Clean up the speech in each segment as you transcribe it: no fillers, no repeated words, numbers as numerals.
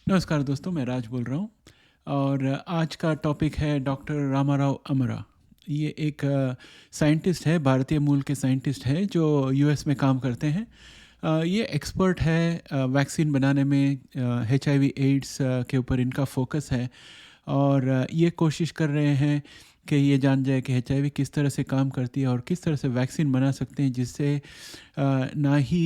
नमस्कार दोस्तों, मैं राज बोल रहा हूँ और आज का टॉपिक है डॉक्टर रामाराव अमरा। ये एक साइंटिस्ट है, भारतीय मूल के साइंटिस्ट है जो यूएस में काम करते हैं। ये एक्सपर्ट है वैक्सीन बनाने में। HIV एड्स के ऊपर इनका फोकस है और ये कोशिश कर रहे हैं कि ये जान जाए कि HIV किस तरह से काम करती है और किस तरह से वैक्सीन बना सकते हैं जिससे ना ही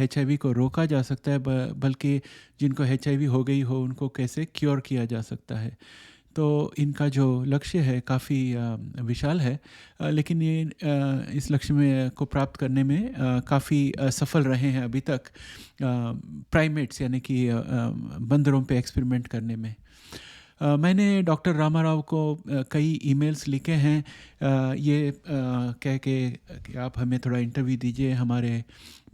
HIV को रोका जा सकता है बल्कि जिनको HIV हो गई हो उनको कैसे क्योर किया जा सकता है। तो इनका जो लक्ष्य है काफ़ी विशाल है, लेकिन ये इस लक्ष्य में को प्राप्त करने में काफ़ी सफल रहे हैं अभी तक, प्राइमेट्स यानी कि बंदरों पे एक्सपेरिमेंट करने में। मैंने डॉक्टर रामाराव को कई ईमेल्स लिखे हैं, ये कह के कि आप हमें थोड़ा इंटरव्यू दीजिए। हमारे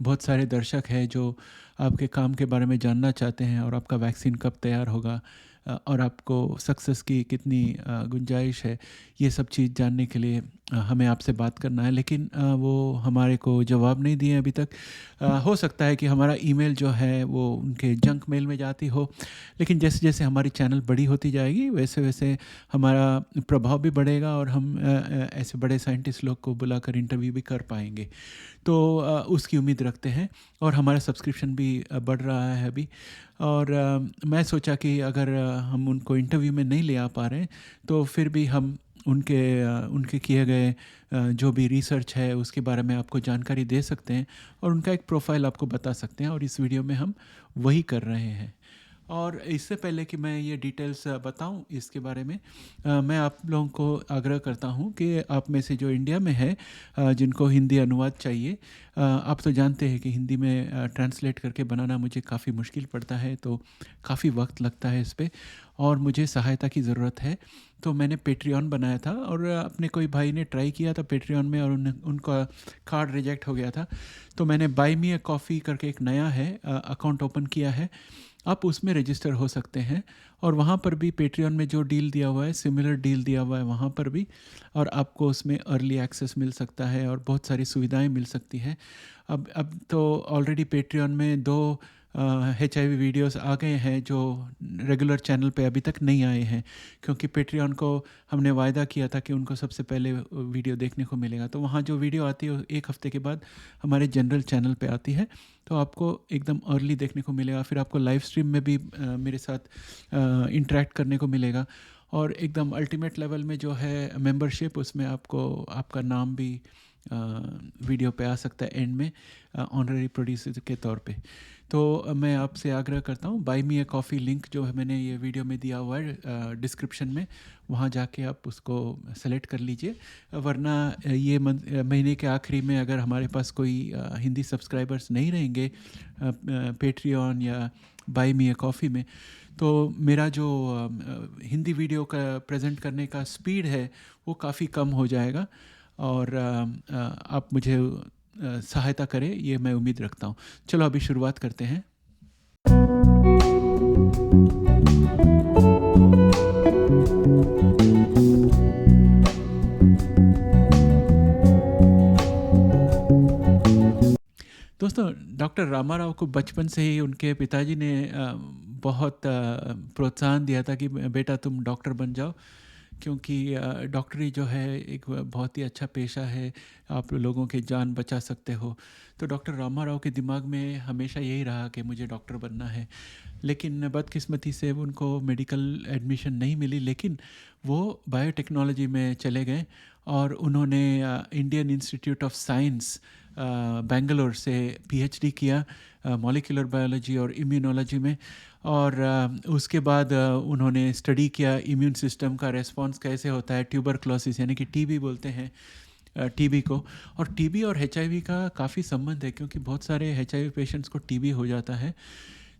बहुत सारे दर्शक हैं जो आपके काम के बारे में जानना चाहते हैं और आपका वैक्सीन कब तैयार होगा और आपको सक्सेस की कितनी गुंजाइश है, ये सब चीज़ जानने के लिए हमें आपसे बात करना है। लेकिन वो हमारे को जवाब नहीं दिए अभी तक। हो सकता है कि हमारा ईमेल जो है वो उनके जंक मेल में जाती हो, लेकिन जैसे जैसे हमारी चैनल बड़ी होती जाएगी वैसे वैसे हमारा प्रभाव भी बढ़ेगा और हम ऐसे बड़े साइंटिस्ट लोग को बुलाकर इंटरव्यू भी कर पाएंगे। तो उसकी उम्मीद रखते हैं और हमारा सब्सक्रिप्शन भी बढ़ रहा है अभी। और मैं सोचा कि अगर हम उनको इंटरव्यू में नहीं ले आ पा रहे हैं तो फिर भी हम उनके किए गए जो भी रिसर्च है उसके बारे में आपको जानकारी दे सकते हैं और उनका एक प्रोफाइल आपको बता सकते हैं, और इस वीडियो में हम वही कर रहे हैं। और इससे पहले कि मैं ये डिटेल्स बताऊं इसके बारे में, मैं आप लोगों को आग्रह करता हूं कि आप में से जो इंडिया में है, जिनको हिंदी अनुवाद चाहिए, आप तो जानते हैं कि हिंदी में ट्रांसलेट करके बनाना मुझे काफ़ी मुश्किल पड़ता है, तो काफ़ी वक्त लगता है इस पर और मुझे सहायता की ज़रूरत है। तो मैंने पेट्रियन बनाया था और अपने कोई भाई ने ट्राई किया था पेट्रियन में और उनका कार्ड रिजेक्ट हो गया था। तो मैंने बाय मी अ कॉफ़ी करके एक नया है अकाउंट ओपन किया है, आप उसमें रजिस्टर हो सकते हैं और वहाँ पर भी पेट्रियन में जो डील दिया हुआ है सिमिलर डील दिया हुआ है वहाँ पर भी, और आपको उसमें अर्ली एक्सेस मिल सकता है और बहुत सारी सुविधाएं मिल सकती हैं। अब तो ऑलरेडी पेट्रियन में 2 HIV वीडियोस आ गए हैं जो रेगुलर चैनल पे अभी तक नहीं आए हैं, क्योंकि पेट्रियन को हमने वायदा किया था कि उनको सबसे पहले वीडियो देखने को मिलेगा। तो वहाँ जो वीडियो आती है 1 हफ्ते के बाद हमारे जनरल चैनल पे आती है, तो आपको एकदम अर्ली देखने को मिलेगा। फिर आपको लाइव स्ट्रीम में भी मेरे साथ इंटरेक्ट करने को मिलेगा और एकदम अल्टीमेट लेवल में जो है मेंबरशिप, उसमें आपको आपका नाम भी वीडियो पे आ सकता है एंड में ऑनररी प्रोड्यूसर के तौर पे। तो मैं आपसे आग्रह करता हूँ, buy me a coffee link जो है मैंने ये वीडियो में दिया हुआ है डिस्क्रिप्शन में, वहाँ जाके आप उसको सेलेक्ट कर लीजिए। वरना ये महीने के आखिरी में अगर हमारे पास कोई हिंदी सब्सक्राइबर्स नहीं रहेंगे पेट्रियन या बाय मी अ कॉफ़ी में, तो मेरा जो हिंदी वीडियो का प्रेजेंट करने का स्पीड है वो काफ़ी कम हो जाएगा और आप मुझे सहायता करें, ये मैं उम्मीद रखता हूँ। चलो अभी शुरुआत करते हैं। दोस्तों, डॉक्टर रामाराव को बचपन से ही उनके पिताजी ने बहुत प्रोत्साहन दिया था कि बेटा तुम डॉक्टर बन जाओ, क्योंकि डॉक्टरी जो है एक बहुत ही अच्छा पेशा है, आप लोगों के जान बचा सकते हो। तो डॉक्टर रामाराव के दिमाग में हमेशा यही रहा कि मुझे डॉक्टर बनना है। लेकिन बदकिस्मती से उनको मेडिकल एडमिशन नहीं मिली, लेकिन वो बायोटेक्नोलॉजी में चले गए और उन्होंने Indian institute of science Bangalore से PhD किया मॉलिक्यूलर बायोलॉजी और इम्यूनोलॉजी में। और उसके बाद उन्होंने स्टडी किया इम्यून सिस्टम का रेस्पॉन्स कैसे होता है, ट्यूबरक्लोसिस यानी कि TB बोलते हैं TB को। और TB और HIV का काफ़ी संबंध है, क्योंकि बहुत सारे HIV पेशेंट्स को TB हो जाता है।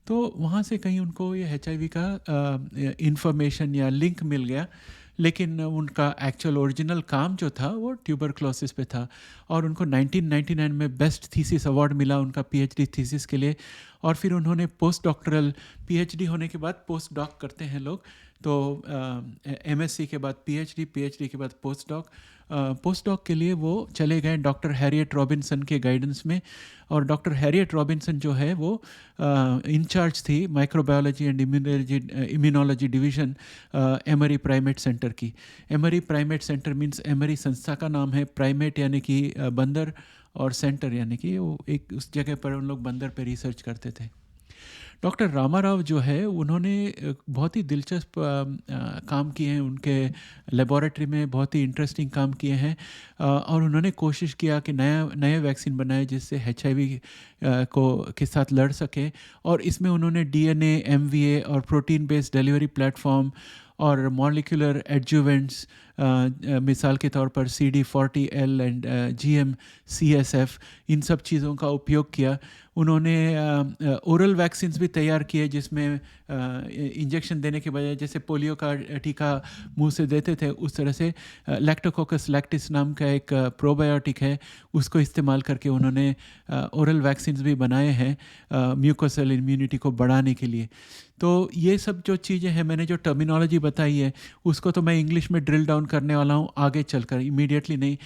तो वहाँ से कहीं उनको ये HIV का इंफॉर्मेशन या लिंक मिल गया, लेकिन उनका एक्चुअल ओरिजिनल काम जो था वो ट्यूबरक्लोसिस पे था। और उनको 1999 में बेस्ट थीसिस अवार्ड मिला उनका PhD थीसिस के लिए। और फिर उन्होंने पोस्ट डॉक्टरल पीएचडी होने के बाद पोस्ट डॉक करते हैं लोग, तो एमएससी के बाद पीएचडी, पीएचडी के बाद पोस्ट डॉक। पोस्ट डॉक के लिए वो चले गए डॉक्टर हैरियट रॉबिन्सन के गाइडेंस में, और डॉक्टर हैरियट रॉबिन्सन जो है वो इंचार्ज थी microbiology and immunology division Emory primate centre की। Emory primate centre means Emory संस्था का नाम है, प्राइमेट यानी कि बंदर, और सेंटर यानी कि वो एक उस जगह पर उन लोग बंदर पे रिसर्च करते थे। डॉक्टर रामाराव जो है उन्होंने बहुत ही दिलचस्प काम किए हैं, उनके लेबॉरेटरी में बहुत ही इंटरेस्टिंग काम किए हैं, और उन्होंने कोशिश किया कि नए वैक्सीन बनाए जिससे HIV के साथ लड़ सके। और इसमें उन्होंने DNA, MVA और प्रोटीन बेस्ड डिलीवरी प्लेटफॉर्म और मॉलिक्यूलर एडजुवेंट्स, मिसाल के तौर पर CD40L एंड GM-CSF, इन सब चीज़ों का उपयोग किया। उन्होंने ओरल वैक्सीन्स भी तैयार किए जिसमें इंजेक्शन देने के बजाय, जैसे पोलियो का टीका मुंह से देते थे, उस तरह से लैक्टोकोकस लैक्टिस नाम का एक प्रोबायोटिक है, उसको इस्तेमाल करके उन्होंने ओरल वैक्सीन्स भी बनाए हैं म्यूकोसेल इम्यूनिटी को बढ़ाने के लिए। तो ये सब जो चीज़ें हैं, मैंने जो टर्मिनोलॉजी बताई है उसको तो मैं इंग्लिश में ड्रिल डाउन करने वाला हूँ आगे चलकर, इमीडिएटली नहीं,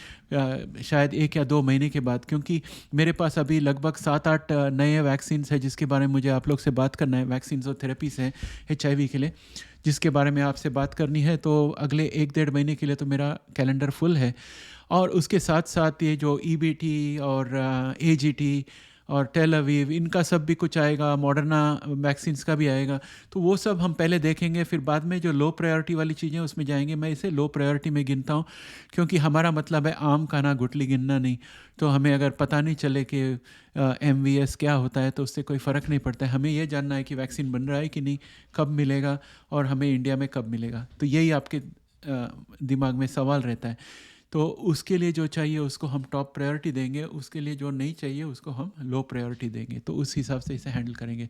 शायद 1 या 2 महीने के बाद, क्योंकि मेरे पास अभी लगभग 7-8 नए वैक्सीन्स हैं जिसके बारे में मुझे आप लोग से बात करना है। वैक्सीन्स और थेरेपीज हैं HIV के लिए जिसके बारे में आपसे बात करनी है, तो अगले 1-1.5 महीने के लिए तो मेरा कैलेंडर फुल है। और उसके साथ साथ ये जो EBT और AGT और टेल अवीव, इनका सब भी कुछ आएगा, मॉडर्ना वैक्सीन्स का भी आएगा, तो वो सब हम पहले देखेंगे, फिर बाद में जो लो प्रायोरिटी वाली चीज़ें उसमें जाएंगे। मैं इसे लो प्रायोरिटी में गिनता हूँ क्योंकि हमारा मतलब है आम खाना गुटली गिनना नहीं। तो हमें अगर पता नहीं चले कि MVS क्या होता है तो उससे कोई फ़र्क नहीं पड़ता है, हमें ये जानना है कि वैक्सीन बन रहा है कि नहीं, कब मिलेगा और हमें इंडिया में कब मिलेगा। तो यही आपके दिमाग में सवाल रहता है। तो उसके लिए जो चाहिए उसको हम टॉप प्रायोरिटी देंगे, उसके लिए जो नहीं चाहिए उसको हम लो प्रायोरिटी देंगे, तो उस हिसाब से इसे हैंडल करेंगे।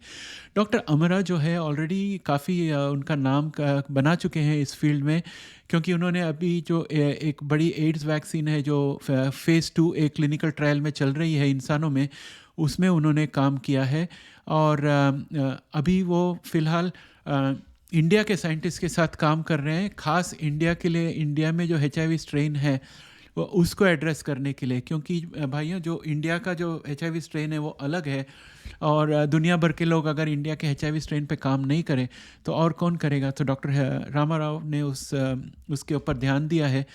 डॉक्टर अमरा जो है ऑलरेडी काफ़ी उनका नाम बना चुके हैं इस फील्ड में, क्योंकि उन्होंने अभी जो एक बड़ी एड्स वैक्सीन है जो फेज़ 2 एक क्लिनिकल ट्रायल में चल रही है इंसानों में, उसमें उन्होंने काम किया है। और अभी वो फ़िलहाल इंडिया के साइंटिस्ट के साथ काम कर रहे हैं, ख़ास इंडिया के लिए, इंडिया में जो HIV स्ट्रेन है वो उसको एड्रेस करने के लिए, क्योंकि भाइयों जो इंडिया का जो HIV स्ट्रेन है वो अलग है, और दुनिया भर के लोग अगर इंडिया के HIV स्ट्रेन पे काम नहीं करें तो और कौन करेगा। तो डॉक्टर रामाराव ने उसके ऊपर ध्यान दिया है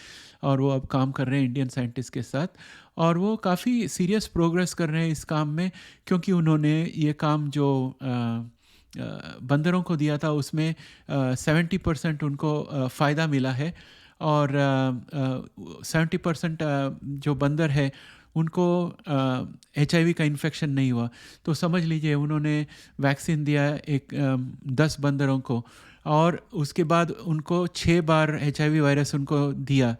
और वो अब काम कर रहे हैं इंडियन साइंटिस्ट के साथ, और वो काफ़ी सीरियस प्रोग्रेस कर रहे हैं इस काम में, क्योंकि उन्होंने ये काम जो बंदरों को दिया था उसमें 70% उनको फ़ायदा मिला है, और 70% जो बंदर है उनको HIV का इन्फेक्शन नहीं हुआ। तो समझ लीजिए उन्होंने वैक्सीन दिया एक 10 बंदरों को, और उसके बाद उनको 6 बार HIV वायरस उनको दिया,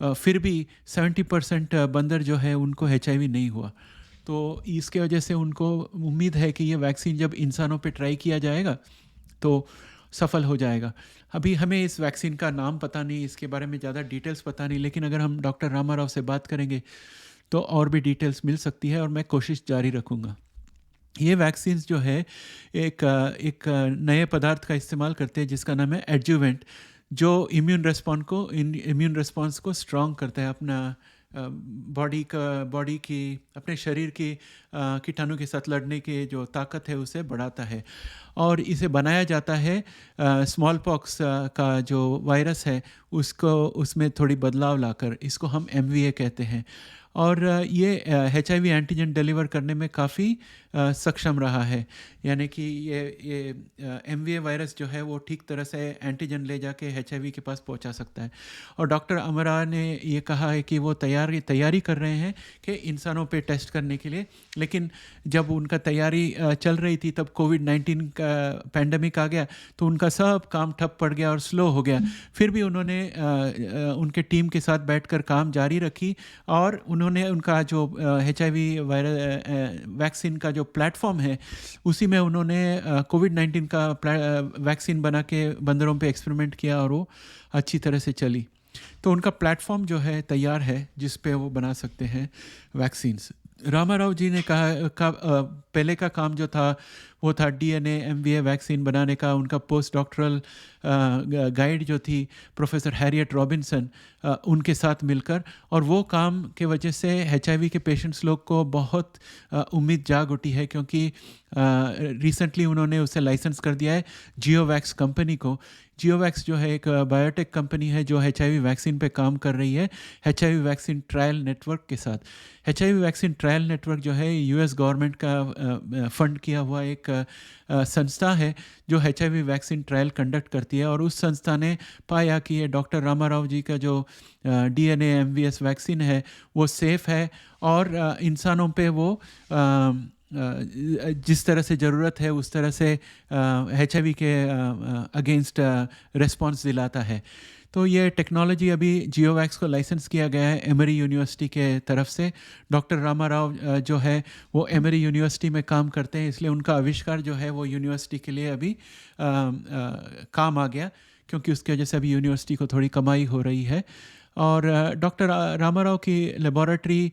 फिर भी 70% बंदर जो है उनको HIV नहीं हुआ। तो इसके वजह से उनको उम्मीद है कि ये वैक्सीन जब इंसानों पे ट्राई किया जाएगा तो सफल हो जाएगा। अभी हमें इस वैक्सीन का नाम पता नहीं, इसके बारे में ज़्यादा डिटेल्स पता नहीं, लेकिन अगर हम डॉक्टर रामाराव से बात करेंगे तो और भी डिटेल्स मिल सकती है, और मैं कोशिश जारी रखूँगा। ये वैक्सीन्स जो है एक नए पदार्थ का इस्तेमाल करते हैं जिसका नाम है एडजुवेंट, जो इम्यून रिस्पॉन्स को स्ट्रॉन्ग करता है, अपना बॉडी की, अपने शरीर की कीटाणु के साथ लड़ने की जो ताकत है उसे बढ़ाता है। और इसे बनाया जाता है स्मॉल पॉक्स का जो वायरस है उसमें थोड़ी बदलाव लाकर, इसको हम MVA कहते हैं। और ये HIV एंटीजन डिलीवर करने में काफ़ी सक्षम रहा है, यानी कि ये MVA वायरस जो है वो ठीक तरह से एंटीजन ले जाके HIV के पास पहुंचा सकता है। और डॉक्टर अमरा ने ये कहा है कि वो तैयारी कर रहे हैं कि इंसानों पे टेस्ट करने के लिए, लेकिन जब उनका तैयारी चल रही थी तब कोविड-19 का पैंडमिक आ गया, तो उनका सब काम ठप पड़ गया और स्लो हो गया। फिर भी उन्होंने उनके टीम के साथ बैठकर काम जारी रखी, और उन्होंने उनका जो HIV वैक्सीन का जो प्लेटफॉर्म है उसी में उन्होंने कोविड-19 का वैक्सीन बना के बंदरों पे एक्सपेरिमेंट किया, और वो अच्छी तरह से चली। तो उनका प्लेटफॉर्म जो है तैयार है जिस पे वो बना सकते हैं वैक्सीन्स। रामाराव जी ने पहले का काम जो था वो था डीएनए एमवीए वैक्सीन बनाने का। उनका पोस्ट डॉक्टरल गाइड जो थी प्रोफेसर हैरियट रॉबिन्सन, उनके साथ मिलकर, और वो काम के वजह से एचआईवी के पेशेंट्स लोग को बहुत उम्मीद जाग उठी है, क्योंकि रिसेंटली उन्होंने उसे लाइसेंस कर दिया है जियोवैक्स कंपनी को। जियोवैक्स जो है एक बायोटेक कंपनी है जो एचआईवी वैक्सीन पे काम कर रही है एचआईवी वैक्सीन ट्रायल नेटवर्क के साथ। एचआईवी वैक्सीन ट्रायल नेटवर्क जो है यूएस गवर्नमेंट का फंड किया हुआ एक संस्था है जो एचआईवी वैक्सीन ट्रायल कंडक्ट करती है। और उस संस्था ने पाया कि ये डॉक्टर रामाराव जी का जो डीएनए एमवीएस वैक्सीन है वो सेफ़ है, और इंसानों पे वो जिस तरह से ज़रूरत है उस तरह से एचआईवी के अगेंस्ट रिस्पॉन्स दिलाता है। तो ये टेक्नोलॉजी अभी जियोवैक्स को लाइसेंस किया गया है एमरी यूनिवर्सिटी के तरफ से। डॉक्टर रामाराव जो है वो एमरी यूनिवर्सिटी में काम करते हैं, इसलिए उनका आविष्कार जो है वो यूनिवर्सिटी के लिए अभी काम आ गया, क्योंकि उसकी वजह से अभी यूनिवर्सिटी को थोड़ी कमाई हो रही है। और डॉक्टर रामाराव की लेबॉरेटरी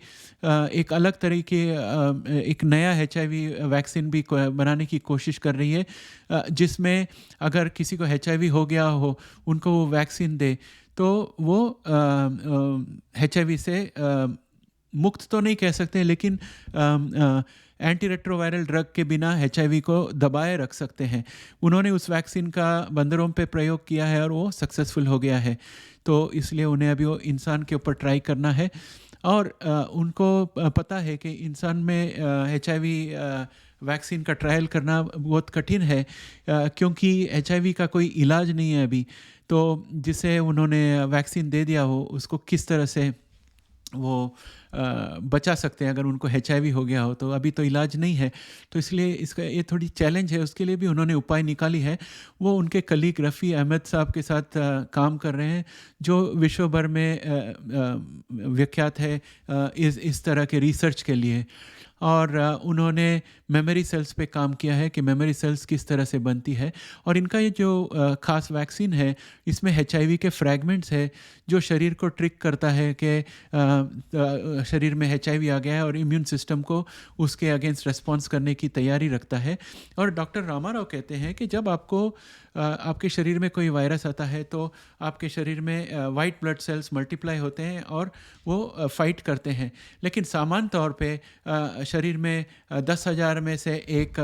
एक अलग तरीके एक नया एचआईवी वैक्सीन भी बनाने की कोशिश कर रही है, जिसमें अगर किसी को एचआईवी हो गया हो उनको वो वैक्सीन दे तो वो एचआईवी से मुक्त तो नहीं कह सकते, लेकिन एंटी रेट्रोवायरल ड्रग के बिना एचआईवी को दबाए रख सकते हैं। उन्होंने उस वैक्सीन का बंदरों पे प्रयोग किया है और वो सक्सेसफुल हो गया है, तो इसलिए उन्हें अभी वो इंसान के ऊपर ट्राई करना है। और उनको पता है कि इंसान में एचआईवी वैक्सीन का ट्रायल करना बहुत कठिन है, क्योंकि एचआईवी का कोई इलाज नहीं है अभी। तो जिसे उन्होंने वैक्सीन दे दिया हो उसको किस तरह से वो बचा सकते हैं अगर उनको एचआईवी हो गया हो, तो अभी तो इलाज नहीं है। तो इसलिए इसका ये थोड़ी चैलेंज है, उसके लिए भी उन्होंने उपाय निकाली है। वो उनके कलीग रफ़ी अहमद साहब के साथ काम कर रहे हैं, जो विश्व भर में विख्यात है इस तरह के रिसर्च के लिए। और उन्होंने मेमोरी सेल्स पे काम किया है कि मेमोरी सेल्स किस तरह से बनती है। और इनका ये जो ख़ास वैक्सीन है इसमें एचआईवी के फ्रैगमेंट्स है जो शरीर को ट्रिक करता है कि शरीर में एचआईवी आ गया है, और इम्यून सिस्टम को उसके अगेंस्ट रिस्पॉन्स करने की तैयारी रखता है। और डॉक्टर रामाराव कहते हैं कि जब आपको आपके शरीर में कोई वायरस आता है तो आपके शरीर में वाइट ब्लड सेल्स मल्टीप्लाई होते हैं और वो फाइट करते हैं, लेकिन सामान्य तौर पे शरीर में 10,000 में से एक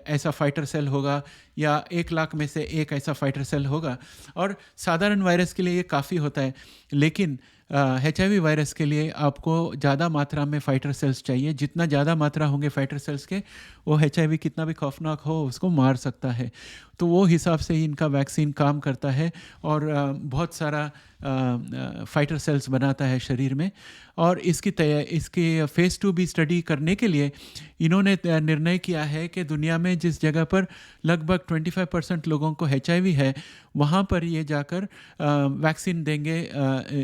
ऐसा फाइटर सेल होगा या 1,00,000 में से एक ऐसा फाइटर सेल होगा, और साधारण वायरस के लिए ये काफ़ी होता है। लेकिन एचआईवी वायरस के लिए आपको ज़्यादा मात्रा में फाइटर सेल्स चाहिए। जितना ज़्यादा मात्रा होंगे फाइटर सेल्स के, वो एचआईवी कितना भी खौफनाक हो उसको मार सकता है। तो वो हिसाब से ही इनका वैक्सीन काम करता है और बहुत सारा फाइटर सेल्स बनाता है शरीर में। और इसकी फ़ेज़ 2 भी स्टडी करने के लिए इन्होंने निर्णय किया है कि दुनिया में जिस जगह पर लगभग 25% लोगों को एचआईवी है वहाँ पर ये जाकर वैक्सीन देंगे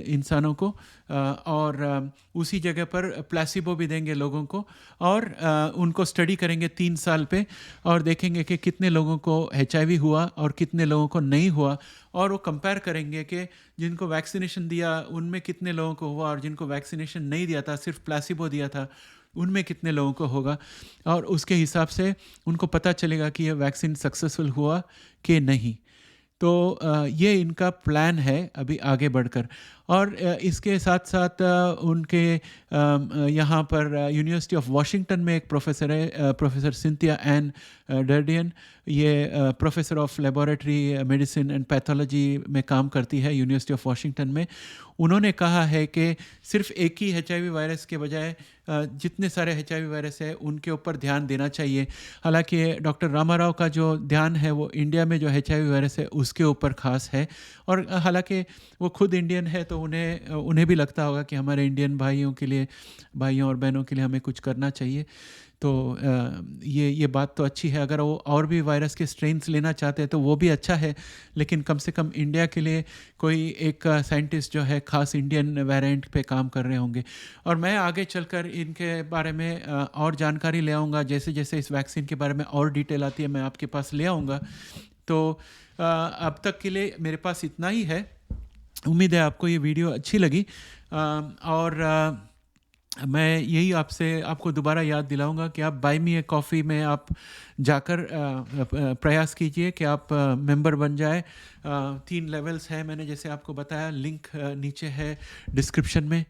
इंसानों को, और उसी जगह पर प्लेसिबो भी देंगे लोगों को, और उनको स्टडी करेंगे 3 साल पे, और देखेंगे कि कितने लोगों को एचआईवी हुआ और कितने लोगों को नहीं हुआ। और वो कंपेयर करेंगे कि जिनको वैक्सीनेशन दिया उनमें कितने लोगों को हुआ और जिनको वैक्सीनेशन नहीं दिया था, सिर्फ प्लेसिबो दिया था, उनमें कितने लोगों को होगा। और उसके हिसाब से उनको पता चलेगा कि ये वैक्सीन सक्सेसफुल हुआ कि नहीं। तो ये इनका प्लान है अभी आगे बढ़कर। और इसके साथ साथ उनके यहाँ पर यूनिवर्सिटी ऑफ वाशिंगटन में एक प्रोफेसर है, प्रोफेसर सिंथिया एन डर्डियन। ये professor of laboratory medicine and pathology में काम करती है यूनिवर्सिटी ऑफ वाशिंगटन में। उन्होंने कहा है कि सिर्फ एक ही एचआईवी वायरस के बजाय जितने सारे एचआईवी वायरस है उनके ऊपर ध्यान देना चाहिए। हालांकि डॉक्टर रामाराव का जो ध्यान है वो इंडिया में जो एचआईवी वायरस है उसके ऊपर ख़ास है। और हालांकि वो खुद इंडियन है तो उन्हें भी लगता होगा कि हमारे इंडियन भाइयों और बहनों के लिए हमें कुछ करना चाहिए। तो ये बात तो अच्छी है। अगर वो और भी वायरस के स्ट्रेन्स लेना चाहते हैं तो वो भी अच्छा है, लेकिन कम से कम इंडिया के लिए कोई एक साइंटिस्ट जो है ख़ास इंडियन वेरिएंट पे काम कर रहे होंगे। और मैं आगे चलकर इनके बारे में और जानकारी ले आऊँगा, जैसे जैसे इस वैक्सीन के बारे में और डिटेल आती है मैं आपके पास ले आऊँगा। तो अब तक के लिए मेरे पास इतना ही है। उम्मीद है आपको ये वीडियो अच्छी लगी। और मैं यही आपको दोबारा याद दिलाऊंगा कि आप बाय मी ए कॉफ़ी में आप जाकर प्रयास कीजिए कि आप मेंबर बन जाए। 3 लेवल्स हैं, मैंने जैसे आपको बताया, लिंक नीचे है डिस्क्रिप्शन में,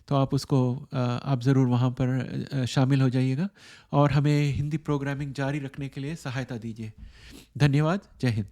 तो आप उसको आप ज़रूर वहाँ पर शामिल हो जाइएगा और हमें हिंदी प्रोग्रामिंग जारी रखने के लिए सहायता दीजिए। धन्यवाद। जय हिंद।